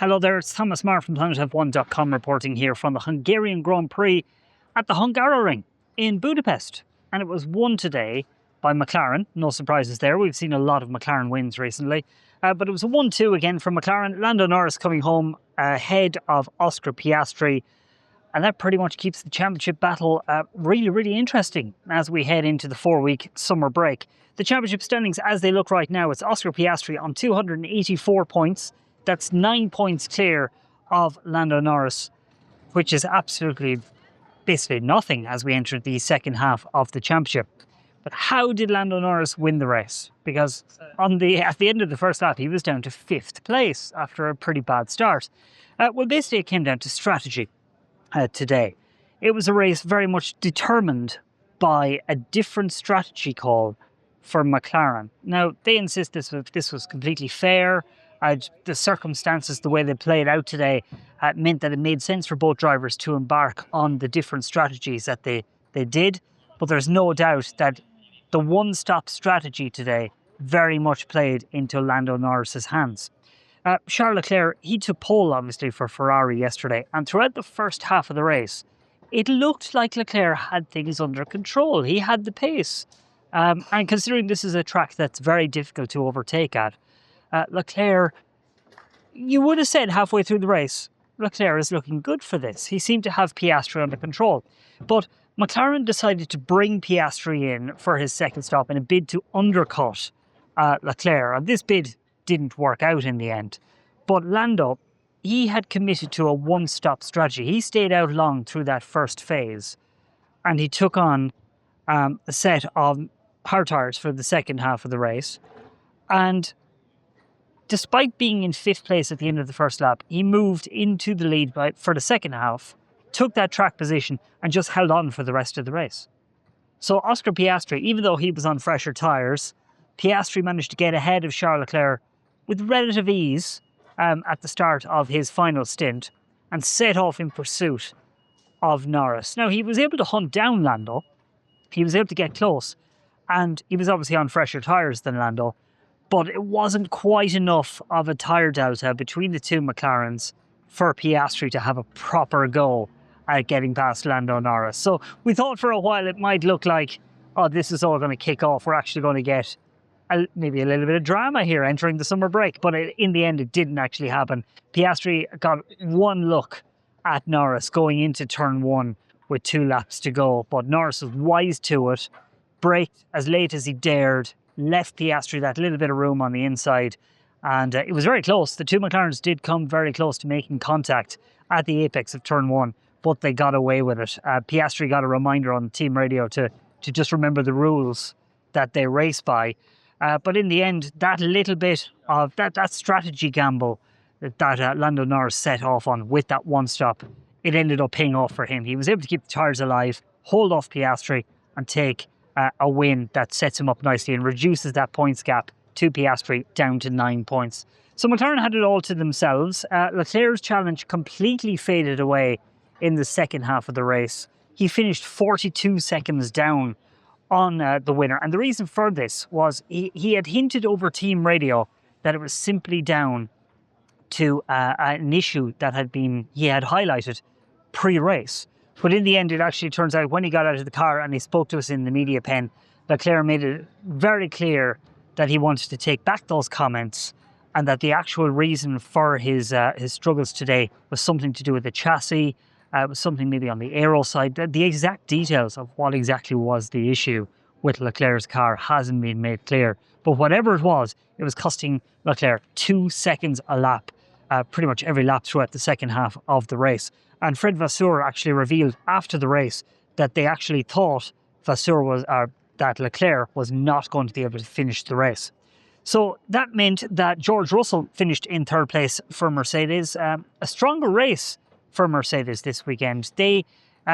Hello there, it's Thomas Maher from PlanetF1.com reporting here from the Hungarian Grand Prix at the Hungaroring in Budapest. And it was won today by McLaren. No surprises there. We've seen a lot of McLaren wins recently. But it was a 1-2 again from McLaren. Lando Norris coming home ahead of Oscar Piastri. And that pretty much keeps the championship battle really interesting as we head into the 4-week summer break. The championship standings as they look right now, it's Oscar Piastri on 284 points. That's 9 points clear of Lando Norris, which is absolutely basically nothing as we enter the second half of the championship. But how did Lando Norris win the race? Because at the end of the first lap, he was down to 5th place after a pretty bad start. Well, basically it came down to strategy today. It was a race very much determined by a different strategy call for McLaren. Now, they insist this was completely fair. The circumstances, the way they played out today, meant that it made sense for both drivers to embark on the different strategies that they did. But there's no doubt that the one-stop strategy today very much played into Lando Norris's hands. Charles Leclerc, he took pole, obviously, for Ferrari yesterday. And throughout the first half of the race, it looked like Leclerc had things under control. He had the pace. And considering this is a track that's very difficult to overtake at, Leclerc, you would have said halfway through the race, Leclerc is looking good for this. He seemed to have Piastri under control. But McLaren decided to bring Piastri in for his second stop in a bid to undercut Leclerc. And this bid didn't work out in the end. But Lando, he had committed to a one-stop strategy. He stayed out long through that first phase. And he took on a set of hard tyres for the second half of the race. And despite being in 5th place at the end of the first lap, he moved into the lead for the second half, took that track position, and just held on for the rest of the race. So Oscar Piastri, even though he was on fresher tyres, Piastri managed to get ahead of Charles Leclerc with relative ease at the start of his final stint and set off in pursuit of Norris. Now, he was able to hunt down Lando. He was able to get close, and he was obviously on fresher tyres than Lando, but it wasn't quite enough of a tyre delta between the two McLarens for Piastri to have a proper go at getting past Lando Norris. So we thought for a while it might look like, oh, this is all going to kick off. We're actually going to get maybe a little bit of drama here entering the summer break. But in the end, it didn't actually happen. Piastri got one look at Norris going into turn 1 with 2 laps to go. But Norris was wise to it, braked as late as he dared, left Piastri that little bit of room on the inside. And it was very close. The two McLarens did come very close to making contact at the apex of turn 1, but they got away with it. Piastri got a reminder on team radio to just remember the rules that they race by. But in the end, that little bit of that strategy gamble that Lando Norris set off on with that one stop, it ended up paying off for him. He was able to keep the tyres alive, hold off Piastri, and take a win that sets him up nicely and reduces that points gap to Piastri down to 9 points. So McLaren had it all to themselves. Leclerc's challenge completely faded away in the second half of the race. He finished 42 seconds down on the winner. And the reason for this was he had hinted over team radio that it was simply down to an issue that he had highlighted pre-race. But in the end, it actually turns out when he got out of the car and he spoke to us in the media pen, Leclerc made it very clear that he wanted to take back those comments and that the actual reason for his struggles today was something to do with the chassis. It was something maybe on the aero side. The exact details of what exactly was the issue with Leclerc's car hasn't been made clear. But whatever it was costing Leclerc 2 seconds a lap, pretty much every lap throughout the second half of the race. And Fred Vasseur actually revealed after the race that they actually thought that Leclerc was not going to be able to finish the race. So that meant that George Russell finished in 3rd place for Mercedes. A stronger race for Mercedes this weekend. They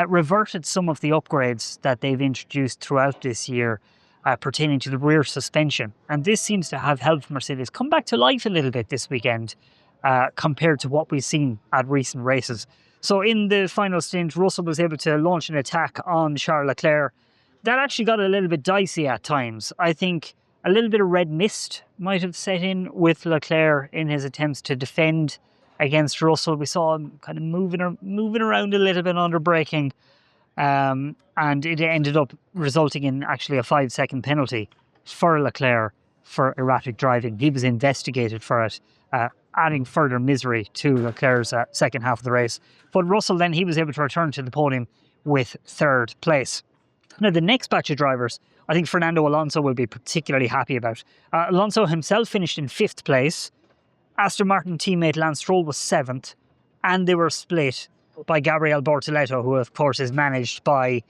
reverted some of the upgrades that they've introduced throughout this year pertaining to the rear suspension. And this seems to have helped Mercedes come back to life a little bit this weekend compared to what we've seen at recent races. So in the final stint, Russell was able to launch an attack on Charles Leclerc. That actually got a little bit dicey at times. I think a little bit of red mist might have set in with Leclerc in his attempts to defend against Russell. We saw him kind of moving around a little bit under braking, and it ended up resulting in actually a 5-second penalty for Leclerc for erratic driving. He was investigated for it, adding further misery to Leclerc's second half of the race. But Russell then, he was able to return to the podium with third place. Now, the next batch of drivers, I think Fernando Alonso will be particularly happy about. Alonso himself finished in 5th place. Aston Martin teammate Lance Stroll was 7th. And they were split by Gabriel Bortoleto, who of course is managed by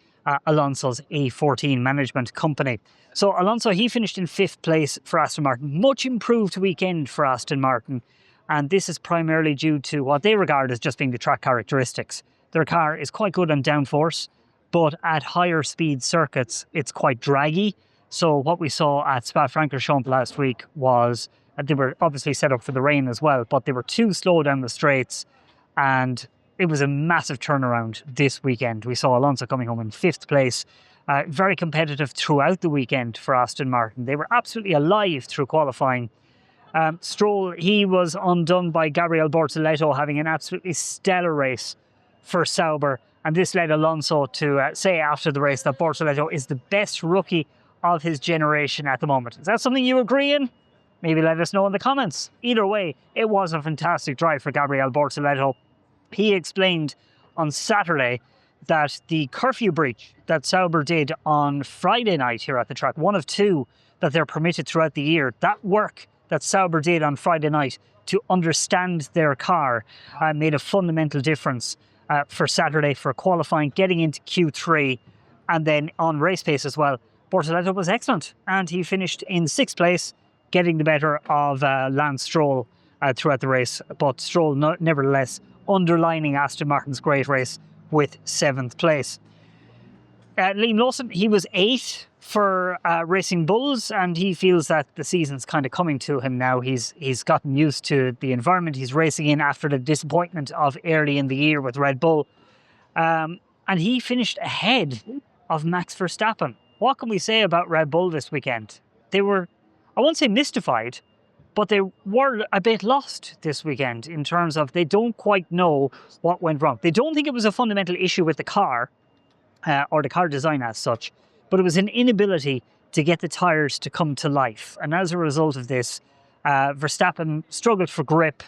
Alonso's A14 management company. So Alonso, he finished in 5th place for Aston Martin. Much improved weekend for Aston Martin. And this is primarily due to what they regard as just being the track characteristics. Their car is quite good on downforce, but at higher speed circuits, it's quite draggy. So what we saw at Spa-Francorchamps last week was they were obviously set up for the rain as well, but they were too slow down the straights, and it was a massive turnaround this weekend. We saw Alonso coming home in 5th place. Very competitive throughout the weekend for Aston Martin. They were absolutely alive through qualifying. Stroll, he was undone by Gabriel Bortoleto having an absolutely stellar race for Sauber. And this led Alonso to say after the race that Bortoleto is the best rookie of his generation at the moment. Is that something you agree in? Maybe let us know in the comments. Either way, it was a fantastic drive for Gabriel Bortoleto. He explained on Saturday that the curfew breach that Sauber did on Friday night here at the track, one of 2 that they're permitted throughout the year, that work that Sauber did on Friday night to understand their car made a fundamental difference for Saturday for qualifying, getting into Q3, and then on race pace as well. Bortoleto was excellent, and he finished in 6th place, getting the better of Lance Stroll throughout the race. But Stroll, nevertheless, underlining Aston Martin's great race with 7th place. Liam Lawson, he was 8th for Racing Bulls, and he feels that the season's kind of coming to him now. He's gotten used to the environment he's racing in after the disappointment of early in the year with Red Bull. And he finished ahead of Max Verstappen. What can we say about Red Bull this weekend? They were, I won't say mystified, but they were a bit lost this weekend in terms of they don't quite know what went wrong. They don't think it was a fundamental issue with the car, or the car design as such, but it was an inability to get the tyres to come to life. And as a result of this, Verstappen struggled for grip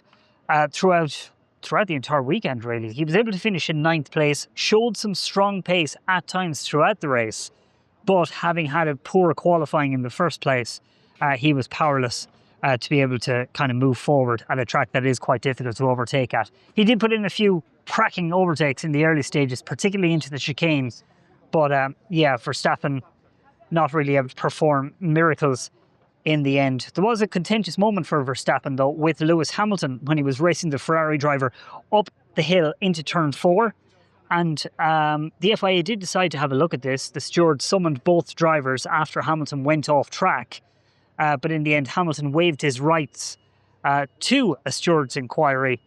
throughout the entire weekend, really. He was able to finish in 9th place, showed some strong pace at times throughout the race, but having had a poor qualifying in the first place, he was powerless to be able to kind of move forward at a track that is quite difficult to overtake at. He did put in a few cracking overtakes in the early stages, particularly into the chicanes. But yeah, Verstappen not really able to perform miracles in the end. There was a contentious moment for Verstappen, though, with Lewis Hamilton when he was racing the Ferrari driver up the hill into turn 4. And the FIA did decide to have a look at this. The steward summoned both drivers after Hamilton went off track. But in the end, Hamilton waived his rights to a steward's inquiry.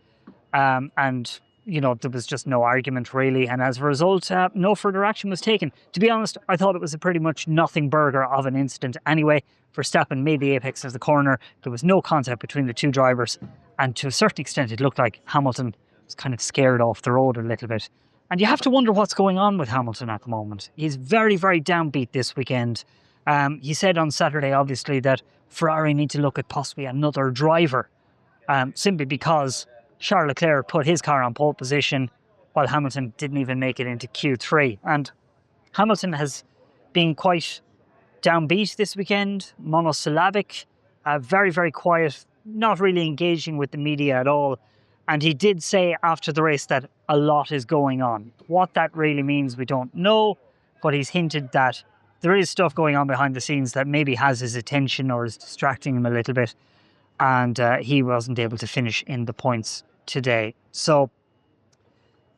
And, you know, there was just no argument, really. And as a result, no further action was taken. To be honest, I thought it was a pretty much nothing burger of an incident anyway. Verstappen made the apex of the corner. There was no contact between the two drivers. And to a certain extent, it looked like Hamilton was kind of scared off the road a little bit. And you have to wonder what's going on with Hamilton at the moment. He's very, very downbeat this weekend. He said on Saturday, obviously, that Ferrari need to look at possibly another driver, simply because Charles Leclerc put his car on pole position while Hamilton didn't even make it into Q3. And Hamilton has been quite downbeat this weekend, monosyllabic, very, very quiet, not really engaging with the media at all. And he did say after the race that a lot is going on. What that really means, we don't know, but he's hinted that there is stuff going on behind the scenes that maybe has his attention or is distracting him a little bit. And he wasn't able to finish in the points today. So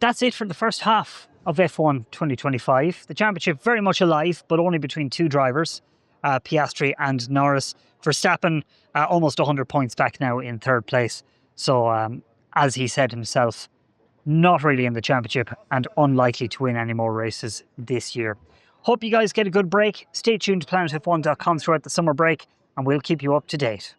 that's it for the first half of F1 2025. The championship very much alive, but only between two drivers, Piastri and Norris. Verstappen almost 100 points back now in third place. So as he said himself, not really in the championship and unlikely to win any more races this year. Hope you guys get a good break. Stay tuned to planetf1.com throughout the summer break and we'll keep you up to date.